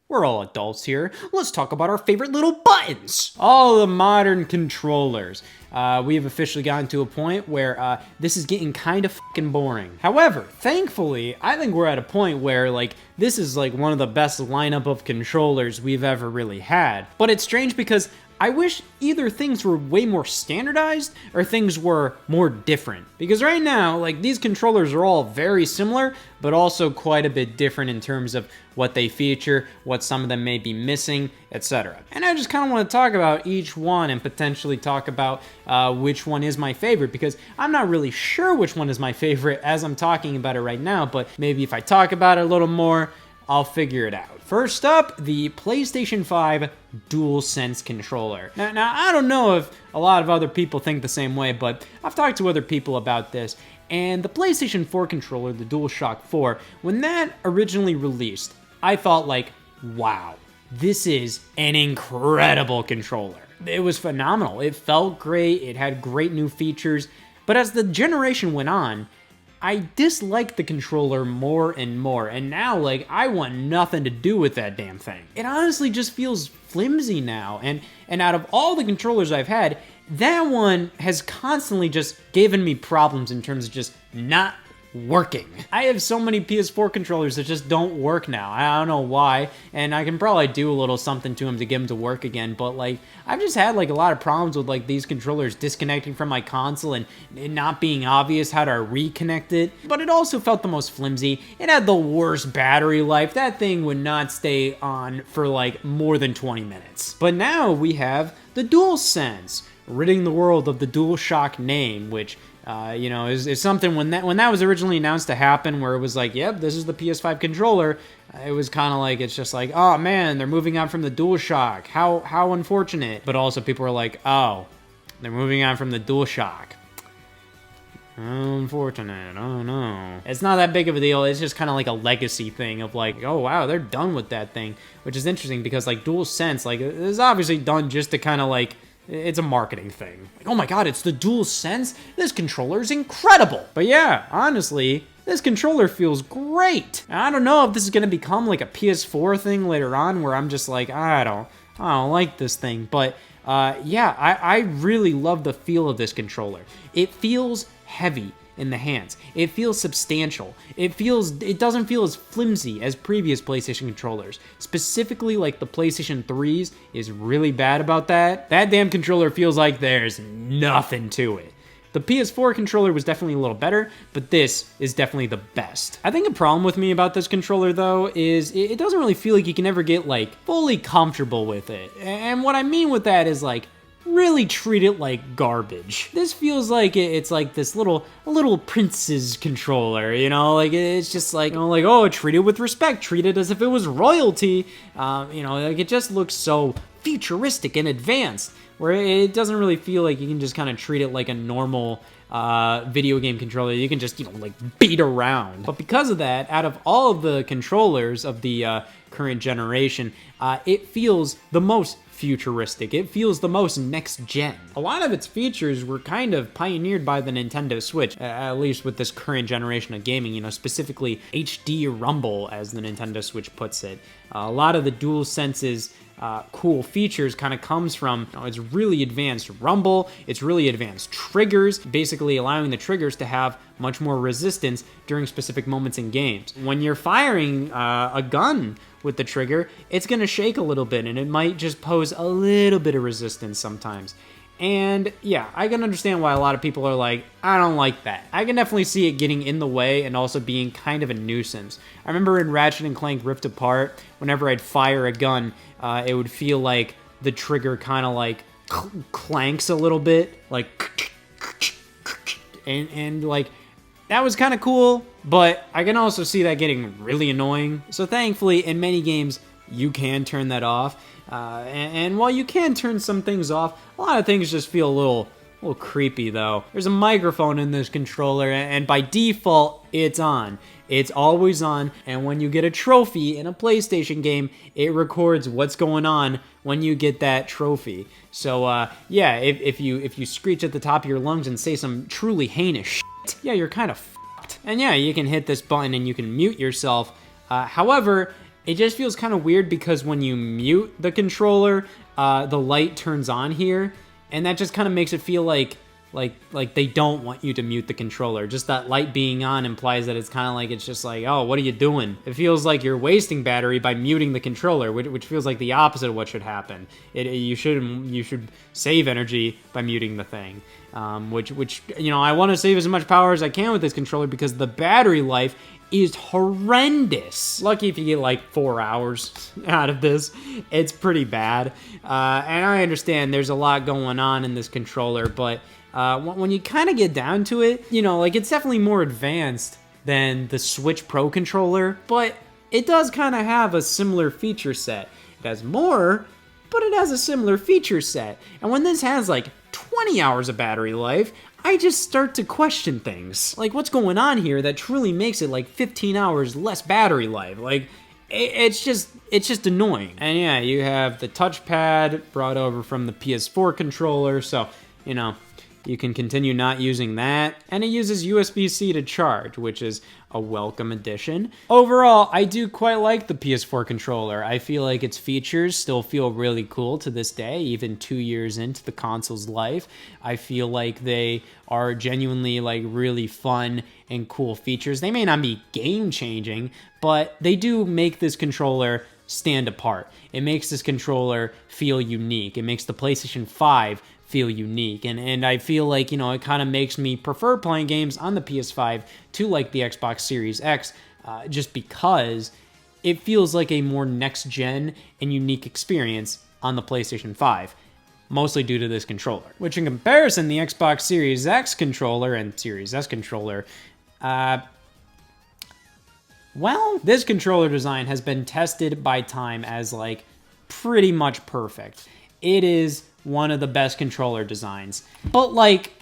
We're all adults here. Let's talk about our favorite little buttons. All the modern controllers. We have officially gotten to a point where this is getting kind of fucking boring. However, thankfully, I think we're at a point where this is one of the best lineup of controllers we've ever really had. But it's strange because I wish either things were way more standardized or things were more different. Because right now, these controllers are all very similar, but also quite a bit different in terms of what they feature, what some of them may be missing, etc. And I just kind of want to talk about each one and potentially talk about which one is my favorite, because I'm not really sure which one is my favorite as I'm talking about it right now, but maybe if I talk about it a little more, I'll figure it out. First up, the PlayStation 5 DualSense controller. Now, I don't know if a lot of other people think the same way, but I've talked to other people about this, and the PlayStation 4 controller, the DualShock 4, when that originally released, I thought wow, this is an incredible controller. It was phenomenal. It felt great. It had great new features, but as the generation went on, I disliked the controller more and more, and now, I want nothing to do with that damn thing. It honestly just feels flimsy now, and out of all the controllers I've had, that one has constantly just given me problems in terms of just not working. I have so many PS4 controllers that just don't work now. I don't know why, and I can probably do a little something to them to get them to work again, but I've just had a lot of problems with these controllers disconnecting from my console and it not being obvious how to reconnect it. But it also felt the most flimsy. It had the worst battery life. That thing would not stay on for more than 20 minutes. But now we have the DualSense, ridding the world of the DualShock name, which is something when that was originally announced to happen, where it was yep, this is the PS5 controller. It was kind of it's just oh man, they're moving on from the DualShock. How unfortunate. But also people were oh, they're moving on from the DualShock. Unfortunate. Oh no. It's not that big of a deal. It's just kind of a legacy thing of oh wow, they're done with that thing, which is interesting because DualSense is obviously done just to kind of it's a marketing thing. Oh my god, it's the DualSense? This controller is incredible! But yeah, honestly, this controller feels great! And I don't know if this is gonna become a PS4 thing later on, where I'm just I don't like this thing. But yeah, I really love the feel of this controller. It feels heavy in the hands. It feels substantial. It doesn't feel as flimsy as previous PlayStation controllers. Specifically, the PlayStation 3's is really bad about that. That damn controller feels like there's nothing to it. The PS4 controller was definitely a little better, but this is definitely the best. I think a problem with me about this controller, though, is it doesn't really feel like you can ever get, fully comfortable with it. And what I mean with that is, really treat it like garbage. This feels like it's this little prince's controller, it's just oh, treat it with respect, treat it as if it was royalty. It just looks so futuristic and advanced, where it doesn't really feel like you can just kind of treat it like a normal video game controller you can just beat around. But because of that, out of all of the controllers of the current generation, it feels the most futuristic. It feels the most next gen. A lot of its features were kind of pioneered by the Nintendo Switch, at least with this current generation of gaming, specifically HD Rumble, as the Nintendo Switch puts it. A lot of the DualSense's cool features kind of comes from its really advanced rumble, its really advanced triggers, basically allowing the triggers to have much more resistance during specific moments in games. When you're firing a gun with the trigger, it's going to shake a little bit, and it might just pose a little bit of resistance sometimes. And yeah, I can understand why a lot of people are I don't like that. I can definitely see it getting in the way and also being kind of a nuisance. I remember in Ratchet & Clank Rift Apart, whenever I'd fire a gun, it would feel like the trigger kind of clanks a little bit, and that was kind of cool, but I can also see that getting really annoying. So thankfully, in many games, you can turn that off. And while you can turn some things off, a lot of things just feel a little creepy, though. There's a microphone in this controller, and by default, it's on. It's always on, and when you get a trophy in a PlayStation game, it records what's going on when you get that trophy. So, yeah, if you screech at the top of your lungs and say some truly heinous shit, yeah, you're kind of fucked. And yeah, you can hit this button and you can mute yourself. However, it just feels kind of weird because when you mute the controller, the light turns on here, and that just kind of makes it feel like they don't want you to mute the controller. Just that light being on implies that it's kind of like, it's just like, oh, what are you doing? It feels like you're wasting battery by muting the controller, which feels like the opposite of what should happen. You should save energy by muting the thing. Which I want to save as much power as I can with this controller because the battery life is horrendous. Lucky if you get like 4 hours out of this. It's pretty bad. And I understand there's a lot going on in this controller, but when you kind of get down to it, it's definitely more advanced than the Switch Pro controller, but it does kind of have a similar feature set. It has more, but it has a similar feature set. And when this has like 20 hours of battery life, I just start to question things. Like, what's going on here that truly makes it like 15 hours less battery life? Like, it's just annoying. And yeah, you have the touchpad brought over from the PS4 controller, so, you can continue not using that, and it uses USB-C to charge, which is a welcome addition. Overall, I do quite like the PS4 controller. I feel like its features still feel really cool to this day, even 2 years into the console's life. I feel like they are genuinely like really fun and cool features. They may not be game-changing, but they do make this controller stand apart. It makes this controller feel unique. It makes the PlayStation 5 feel unique, and I feel like it kind of makes me prefer playing games on the PS5 to like the Xbox Series X, just because it feels like a more next gen and unique experience on the PlayStation 5, mostly due to this controller. Which in comparison, the Xbox Series X controller and Series S controller, well, this controller design has been tested by time as like pretty much perfect. It is one of the best controller designs. But like,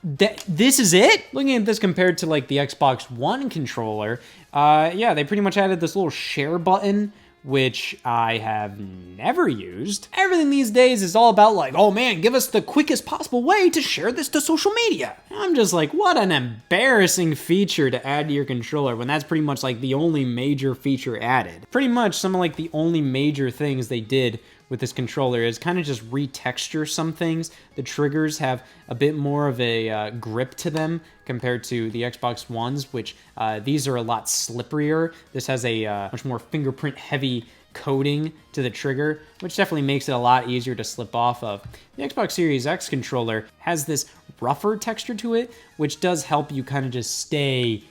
this is it? Looking at this compared to like the Xbox One controller, yeah, they pretty much added this little share button, which I have never used. Everything these days is all about like, oh man, give us the quickest possible way to share this to social media. I'm just like, what an embarrassing feature to add to your controller when that's pretty much like the only major feature added. Pretty much some of like the only major things they did with this controller is kind of just retexture some things. The triggers have a bit more of a grip to them compared to the Xbox Ones, which these are a lot slipperier. This has a much more fingerprint heavy coating to the trigger, which definitely makes it a lot easier to slip off of. The Xbox Series X controller has this rougher texture to it, which does help you kind of just stay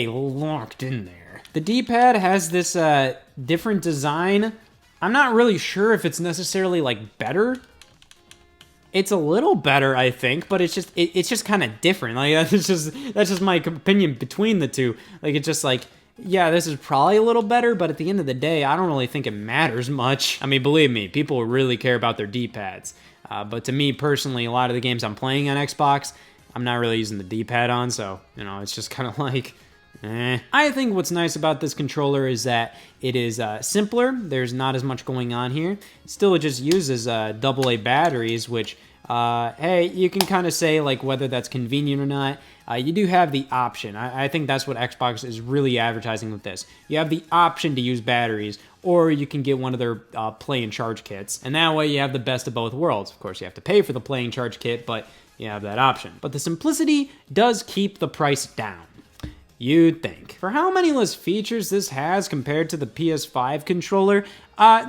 locked in there. The D-pad has this different design. I'm not really sure if it's necessarily like better. It's a little better, I think, but it's just kind of different. Like that's just my opinion between the two. Like it's just like, yeah, this is probably a little better, but at the end of the day, I don't really think it matters much. I mean, believe me, people really care about their D-pads. But to me personally, a lot of the games I'm playing on Xbox, I'm not really using the D-pad on, so it's just kind of like, I think what's nice about this controller is that it is simpler. There's not as much going on here. Still, it just uses AA batteries, which, hey, you can kind of say like whether that's convenient or not. You do have the option. I think that's what Xbox is really advertising with this. You have the option to use batteries, or you can get one of their play and charge kits. And that way you have the best of both worlds. Of course, you have to pay for the play and charge kit, but you have that option. But the simplicity does keep the price down. You'd think. For how many less features this has compared to the PS5 controller,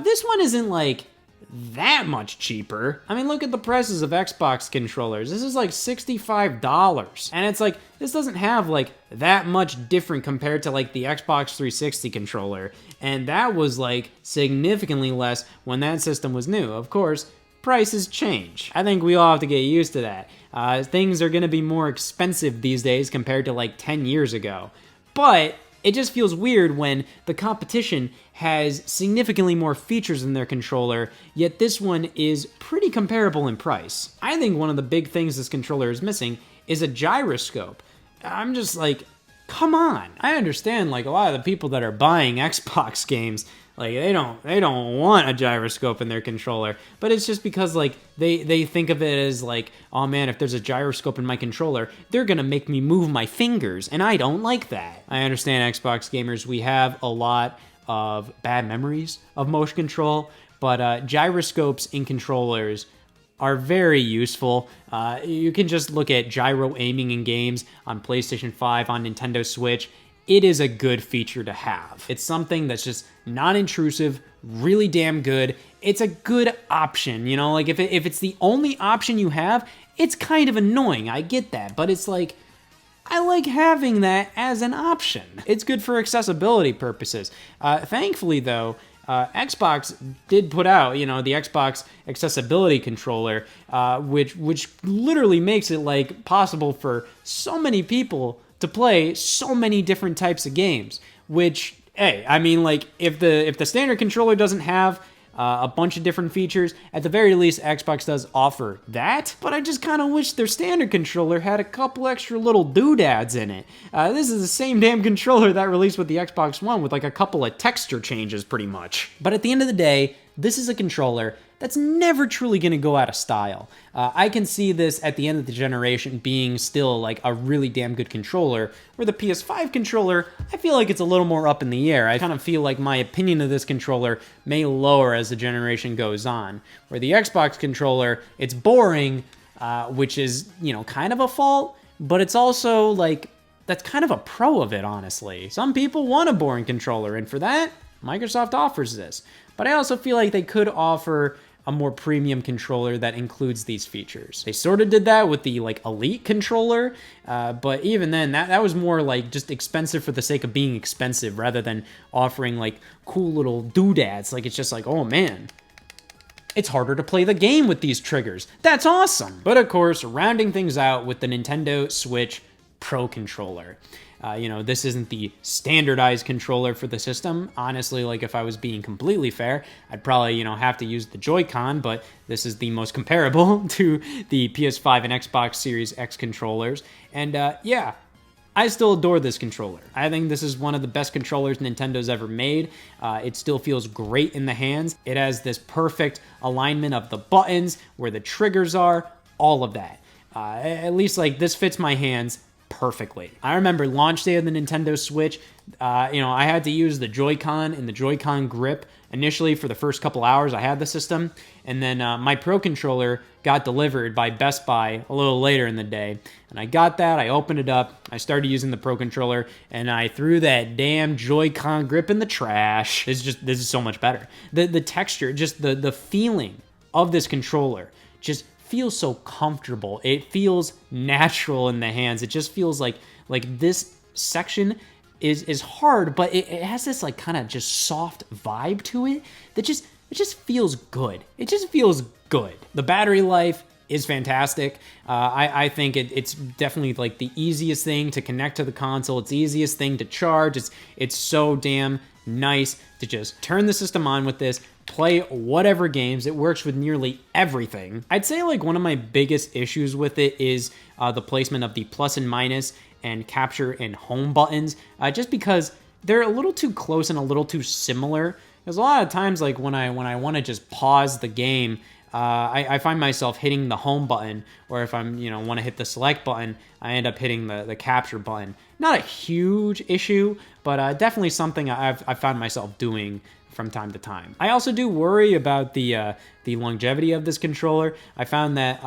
this one isn't like that much cheaper. I mean, look at the prices of Xbox controllers. This is like $65. And it's like, this doesn't have like that much different compared to like the Xbox 360 controller. And that was like significantly less when that system was new. Of course, prices change. I think we all have to get used to that. Things are gonna be more expensive these days compared to like 10 years ago. But it just feels weird when the competition has significantly more features in their controller, yet this one is pretty comparable in price. I think one of the big things this controller is missing is a gyroscope. I'm just like, come on. I understand like a lot of the people that are buying Xbox games, like they don't want a gyroscope in their controller, but it's just because like they think of it as like, oh man, if there's a gyroscope in my controller, they're gonna make me move my fingers, and I don't like that. I understand Xbox gamers, we have a lot of bad memories of motion control, but gyroscopes in controllers are very useful. You can just look at gyro aiming in games on PlayStation 5, on Nintendo Switch. It is a good feature to have. It's something that's just non-intrusive, really damn good. It's a good option, you know, like if it's the only option you have, it's kind of annoying, I get that, but it's like, I like having that as an option. It's good for accessibility purposes. Thankfully though, Xbox did put out, you know, the Xbox accessibility controller, which literally makes it like possible for so many people to play so many different types of games, which, hey, I mean, like, if the standard controller doesn't have a bunch of different features, at the very least, Xbox does offer that, but I just kind of wish their standard controller had a couple extra little doodads in it. This is the same damn controller that released with the Xbox One with like a couple of texture changes, pretty much. But at the end of the day, this is a controller that's never truly going to go out of style. I can see this at the end of the generation being still like a really damn good controller, where the PS5 controller, I feel like it's a little more up in the air. I kind of feel like my opinion of this controller may lower as the generation goes on. Where the Xbox controller, it's boring, which is, you know, kind of a fault, but it's also like, that's kind of a pro of it, honestly. Some people want a boring controller, and for that, Microsoft offers this. But I also feel like they could offer a more premium controller that includes these features. They sort of did that with the like Elite controller, but even then, that was more like just expensive for the sake of being expensive rather than offering like cool little doodads. Like, it's just like, oh man, it's harder to play the game with these triggers. That's awesome. But of course, rounding things out with the Nintendo Switch Pro controller. You know, this isn't the standardized controller for the system. Honestly, like, if I was being completely fair, I'd probably, you know, have to use the Joy-Con, but this is the most comparable to the PS5 and Xbox Series X controllers. And yeah, I still adore this controller. I think this is one of the best controllers Nintendo's ever made. It still feels great in the hands. It has this perfect alignment of the buttons, where the triggers are, all of that. At least, like, this fits my hands perfectly. I remember launch day of the Nintendo Switch, you know, I had to use the Joy-Con and the Joy-Con grip initially for the first couple hours I had the system, and then my Pro controller got delivered by Best Buy a little later in the day, and I got that, I opened it up, I started using the Pro controller, and I threw that damn Joy-Con grip in the trash. This is so much better. The texture, just the feeling of this controller, just feels so comfortable. It feels natural in the hands. It just feels like this section is hard, but it has this like kind of just soft vibe to it that it just feels good. It just feels good. The battery life is fantastic. I think it's definitely like the easiest thing to connect to the console. It's the easiest thing to charge. It's so damn nice to just turn the system on with this, play whatever games. It works with nearly everything. I'd say like one of my biggest issues with it is the placement of the plus and minus and capture and home buttons, just because they're a little too close and a little too similar. Because a lot of times, like when I want to just pause the game, I find myself hitting the home button, or if I'm, you know, want to hit the select button, I end up hitting the capture button. Not a huge issue, but definitely something I've found myself doing from time to time. I also do worry about the longevity of this controller. I found that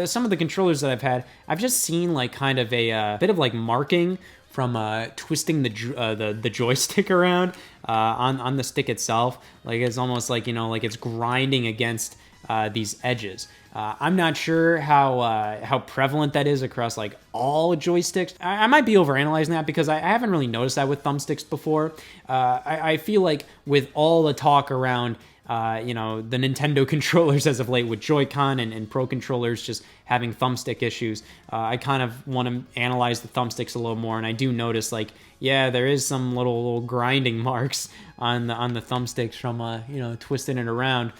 some of the controllers that I've had, I've just seen like kind of a bit of like marking from twisting the joystick around on the stick itself. Like, it's almost like, you know, like it's grinding against these edges. I'm not sure how prevalent that is across like all joysticks. I might be overanalyzing that, because I haven't really noticed that with thumbsticks before. I feel like with all the talk around you know, the Nintendo controllers as of late, with Joy-Con and Pro controllers just having thumbstick issues, I kind of want to analyze the thumbsticks a little more, and I do notice, like, yeah, there is some little grinding marks on the thumbsticks from you know, twisting it around,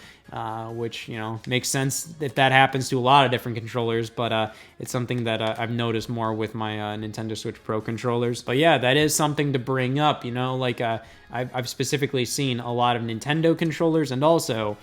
which, you know, makes sense if that happens to a lot of different controllers, but it's something that I've noticed more with my Nintendo Switch Pro controllers. But yeah, that is something to bring up, you know, like I've specifically seen a lot of Nintendo controllers and also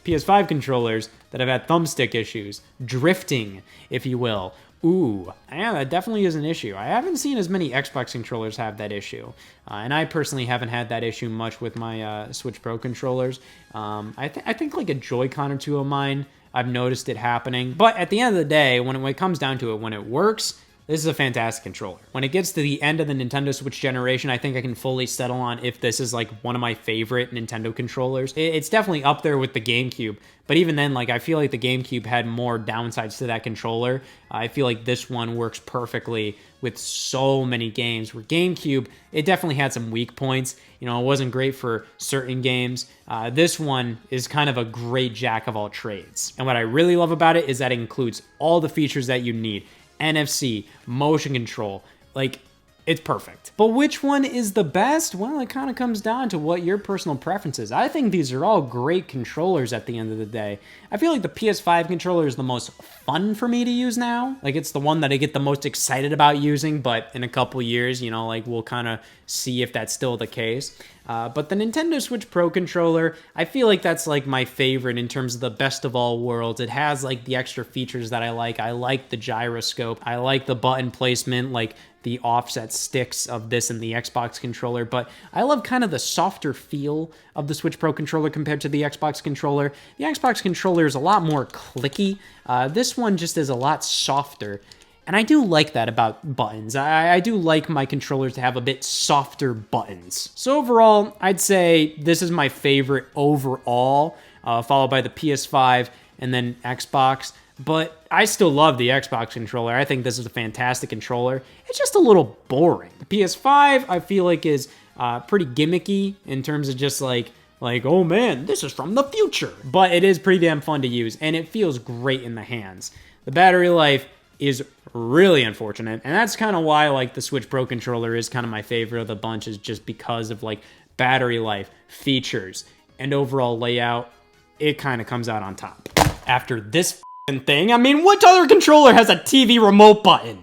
PS5 controllers that have had thumbstick issues, drifting, if you will, Ooh, yeah, that definitely is an issue. I haven't seen as many Xbox controllers have that issue. And I personally haven't had that issue much with my Switch Pro controllers. I think like a Joy-Con or two of mine, I've noticed it happening. But at the end of the day, when it comes down to it, when it works, this is a fantastic controller. When it gets to the end of the Nintendo Switch generation, I think I can fully settle on if this is like one of my favorite Nintendo controllers. It's definitely up there with the GameCube, but even then, like I feel like the GameCube had more downsides to that controller. I feel like this one works perfectly with so many games, where GameCube, it definitely had some weak points. You know, it wasn't great for certain games. This one is kind of a great jack of all trades. And what I really love about it is that it includes all the features that you need. NFC, motion control, like it's perfect. But which one is the best? Well, it kind of comes down to what your personal preference is. I think these are all great controllers at the end of the day. I feel like the PS5 controller is the most fun for me to use now. Like it's the one that I get the most excited about using, but in a couple years, you know, like we'll kind of see if that's still the case. But the Nintendo Switch Pro controller, I feel like that's like my favorite in terms of the best of all worlds. It has like the extra features that I like. I like the gyroscope. I like the button placement, like the offset sticks of this and the Xbox controller, but I love kind of the softer feel of the Switch Pro controller compared to the Xbox controller. The Xbox controller is a lot more clicky. This one just is a lot softer. And I do like that about buttons. I do like my controllers to have a bit softer buttons. So overall, I'd say this is my favorite overall, followed by the PS5 and then Xbox. But I still love the Xbox controller. I think this is a fantastic controller. It's just a little boring. The PS5, I feel like, is pretty gimmicky in terms of just like, oh man, this is from the future. But it is pretty damn fun to use, and it feels great in the hands. The battery life is really unfortunate, and that's kind of why like the Switch Pro controller is kind of my favorite of the bunch, is just because of like battery life, features, and overall layout. It kind of comes out on top. After this thing, I mean, what other controller has a TV remote button?